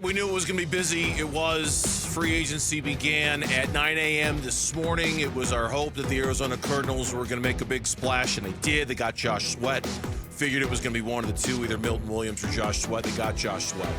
We knew it was going to be busy. It was. Free agency began at 9 a.m. this morning. It was our hope that the Arizona Cardinals were going to make a big splash, and they did. They got Josh Sweat. Figured it was going to be one of the two, either Milton Williams or Josh Sweat. They got Josh Sweat.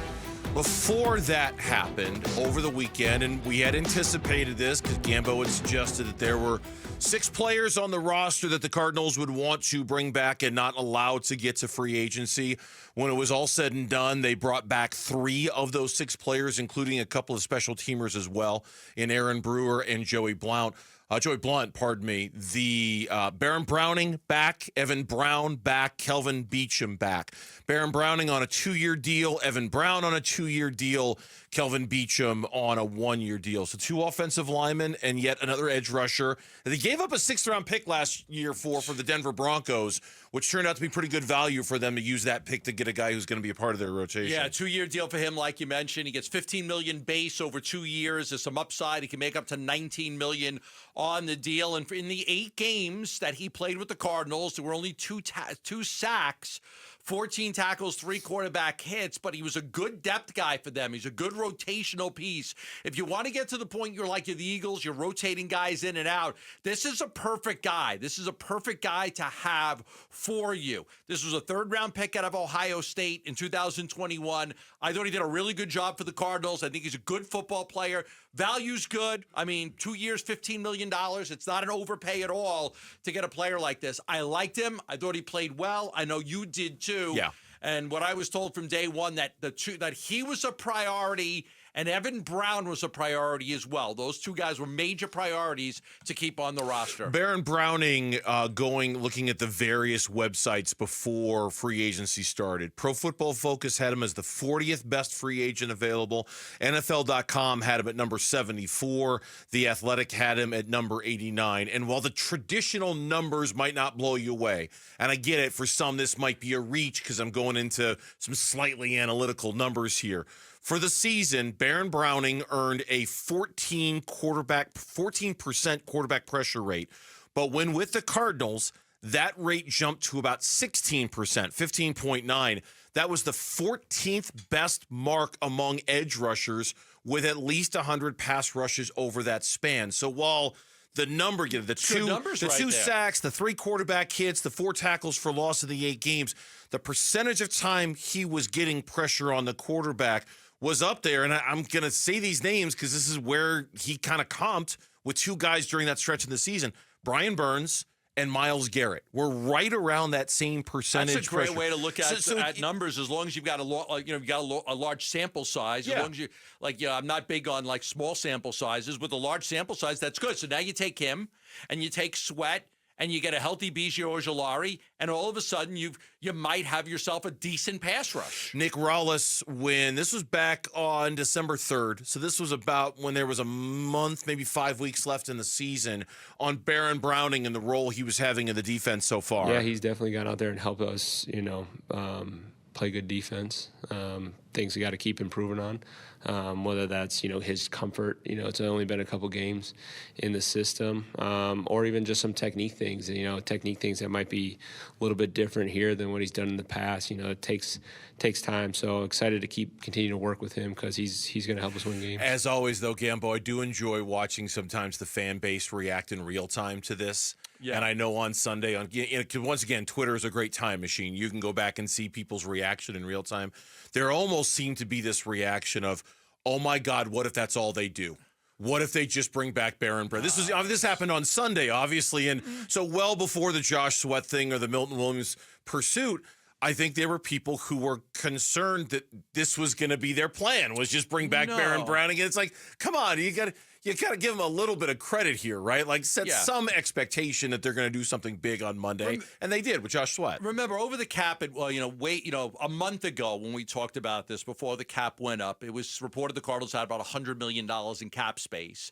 Before that happened over the weekend, and we had anticipated this because Gambo had suggested that there were 6 players on the roster that the Cardinals would want to bring back and not allow to get to free agency. When it was all said and done, they brought back 3 of those 6 players, including a couple of special teamers as well, in Aaron Brewer and Joey Blount. Joey Blunt, pardon me. The Baron Browning back, Evan Brown back, Kelvin Beachum back. Baron Browning on a 2-year deal, Evan Brown on a 2-year deal, Kelvin Beachum on a 1-year deal. So 2 offensive linemen and yet another edge rusher. They gave up a 6th-round pick last year for the Denver Broncos, which turned out to be pretty good value for them to use that pick to get a guy who's going to be a part of their rotation. Yeah, 2-year deal for him, like you mentioned. He gets $15 million base over 2 years. There's some upside. He can make up to $19 million on the deal. And in the 8 games that he played with the Cardinals, there were only 2 sacks, 14 tackles, 3 quarterback hits, but he was a good depth guy for them. He's a good rotational piece. If you want to get to the point you're like the Eagles, you're rotating guys in and out, this is a perfect guy. This is a perfect guy to have for you. This was a 3rd-round pick out of Ohio State in 2021. I thought he did a really good job for the Cardinals. I think he's a good football player. Value's good. I mean, 2 years, $15 million. It's not an overpay at all to get a player like this. I liked him. I thought he played well. I know you did too. Yeah. And what I was told from day one that he was a priority and Evan Brown was a priority as well. Those 2 guys were major priorities to keep on the roster. Baron Browning looking at the various websites before free agency started. Pro Football Focus had him as the 40th best free agent available. NFL.com had him at number 74. The Athletic had him at number 89. And while the traditional numbers might not blow you away, and I get it, for some this might be a reach because I'm going into some slightly analytical numbers here. For the season, Baron Browning earned a 14% quarterback pressure rate. But when with the Cardinals, that rate jumped to about 16%, 15.9. That was the 14th best mark among edge rushers with at least 100 pass rushes over that span. So while the number, the 2 sacks, the 3 quarterback hits, the 4 tackles for loss of the 8 games, the percentage of time he was getting pressure on the quarterback was up there. And I'm going to say these names because this is where he kind of comped with 2 guys during that stretch of the season. Brian Burns and Myles Garrett were right around that same percentage. That's a great pressure. way to look at numbers. As long as you've got a large sample size. Yeah. As long as you, I'm not big on like small sample sizes. With a large sample size, that's good. So now you take him and you take Sweat and you get a healthy Bijio Ojulari, and all of a sudden you might have yourself a decent pass rush. Nick Rallis, when this was back on December 3rd, so this was about when there was a month, maybe 5 weeks left in the season, on Baron Browning and the role he was having in the defense so far. Yeah, he's definitely gone out there and helped us, play good defense. Things we got to keep improving on, whether that's, his comfort. It's only been a couple games in the system, or even just some technique things, technique things that might be a little bit different here than what he's done in the past. It takes time. So excited to continue to work with him because he's going to help us win games. As always, though, Gambo, I do enjoy watching sometimes the fan base react in real time to this. Yeah. And I know on Sunday, once again, Twitter is a great time machine. You can go back and see people's reaction in real time. There almost seemed to be this reaction of, oh, my God, what if that's all they do? What if they just bring back Baron Brewer? This happened on Sunday, obviously, and so well before the Josh Sweat thing or the Milton Williams pursuit, I think there were people who were concerned that this was going to be their plan, was just bring back Baron Browning. And it's like, come on, you got to give them a little bit of credit here, right? Like set some expectation that they're going to do something big on Monday, and they did with Josh Sweat. Remember, over the cap, a month ago when we talked about this, before the cap went up, it was reported the Cardinals had about $100 million in cap space.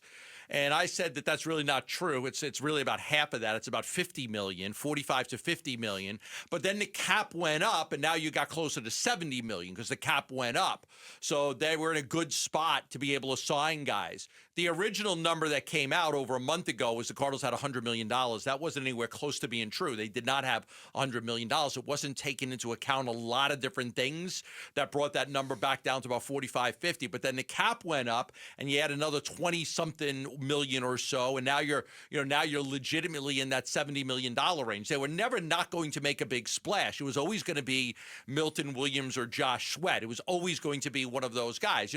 And I said that that's really not true. It's really about half of that. It's about 50 million, 45 to 50 million. But then the cap went up, and now you got closer to 70 million because the cap went up. So they were in a good spot to be able to sign guys. The original number that came out over a month ago was the Cardinals had $100 million. That wasn't anywhere close to being true. They did not have $100 million. It wasn't taking into account a lot of different things that brought that number back down to about 45, 50. But then the cap went up, and you had another 20-something million or so, and now you're legitimately in that $70 million range. They were never not going to make a big splash. It was always going to be Milton Williams or Josh Sweat. It was always going to be one of those guys.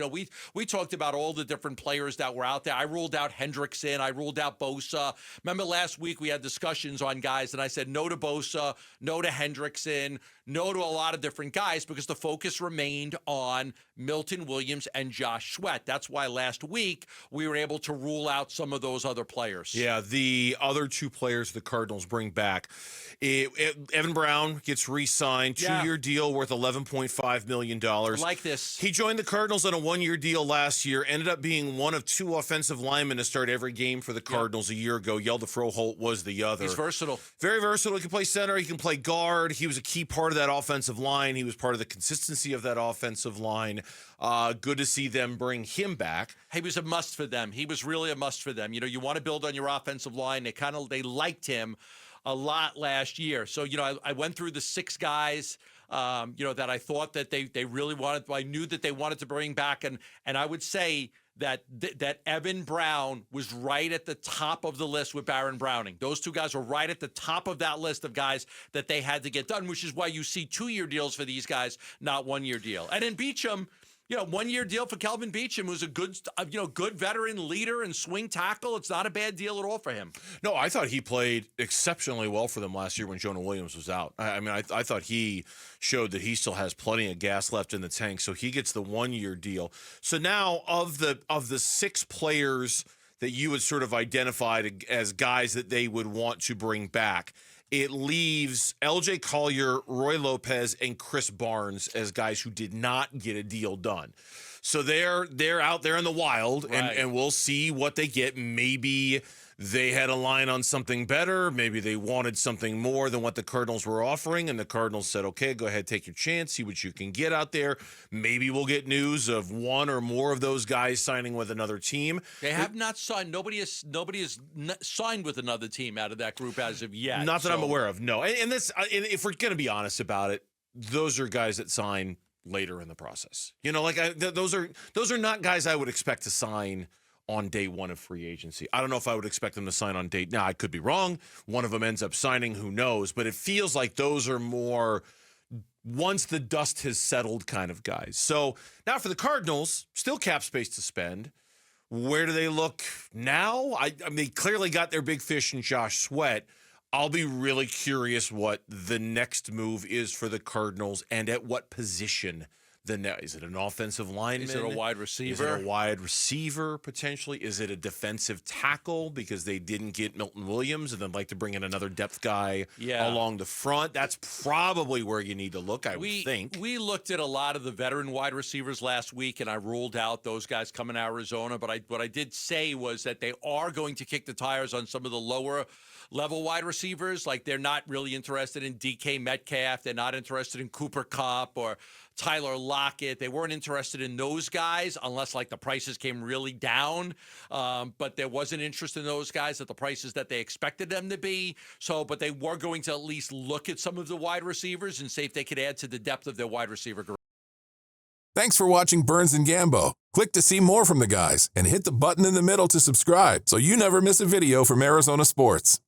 We talked about all the different players that were out there. I ruled out Hendrickson. I ruled out Bosa. Remember last week we had discussions on guys, and I said no to Bosa, no to Hendrickson, no to a lot of different guys because the focus remained on Milton Williams and Josh Sweat. That's why last week we were able to rule out some of those other players. Yeah, the other two players the Cardinals bring back. Evan Brown gets re-signed, two-year deal worth $11.5 million. I like this. He joined the Cardinals on a one-year deal last year, ended up being one of two offensive linemen to start every game for the Cardinals a year ago. Yelda Froholt was the other. He's versatile. Very versatile. He can play center. He can play guard. He was a key part of that offensive line. He was part of the consistency of that offensive line. Good to see them bring him back. He was a must for them. He was really a must for them. You want to build on your offensive line. They liked him a lot last year. So, I went through the 6 guys, that I thought that they really wanted. I knew that they wanted to bring back. And I would say that Evan Brown was right at the top of the list with Baron Browning. Those two guys were right at the top of that list of guys that they had to get done, which is why you see 2-year deals for these guys, not 1-year deal. And in Beachum, 1-year deal for Kelvin Beachum, who's a good veteran leader and swing tackle. It's not a bad deal at all for him. No, I thought he played exceptionally well for them last year when Jonah Williams was out. I thought he showed that he still has plenty of gas left in the tank, so he gets the 1-year deal. So now of the 6 players that you had sort of identified as guys that they would want to bring back, it leaves L.J. Collier, Roy Lopez, and Chris Barnes as guys who did not get a deal done. So they're out there in the wild, right. and we'll see what they get. Maybe they had a line on something better. Maybe they wanted something more than what the Cardinals were offering, and the Cardinals said, okay, go ahead, take your chance, see what you can get out there. Maybe we'll get news of one or more of those guys signing with another team. They have not signed. Nobody has signed with another team out of that group as of yet. Not that I'm aware of, no. And if we're going to be honest about it, those are guys that sign later in the process. Those are not guys I would expect to sign on day one of free agency. I don't know if I would expect them to sign on date. Now, I could be wrong. One of them ends up signing, who knows? But it feels like those are more once the dust has settled kind of guys. So now for the Cardinals, still cap space to spend. Where do they look now? They clearly got their big fish in Josh Sweat. I'll be really curious what the next move is for the Cardinals and at what position. Is it an offensive lineman? Is it a wide receiver? Is it a wide receiver, potentially? Is it a defensive tackle because they didn't get Milton Williams and they'd like to bring in another depth guy along the front? That's probably where you need to look, I would think. We looked at a lot of the veteran wide receivers last week, and I ruled out those guys coming to Arizona. But what I did say was that they are going to kick the tires on some of the lower level wide receivers. Like, they're not really interested in DK Metcalf. They're not interested in Cooper Kupp or Tyler Lockett. They weren't interested in those guys unless the prices came really down. But there wasn't interest in those guys at the prices that they expected them to be. But they were going to at least look at some of the wide receivers and see if they could add to the depth of their wide receiver group. Thanks for watching Burns and Gambo. Click to see more from the guys and hit the button in the middle to subscribe so you never miss a video from Arizona sports.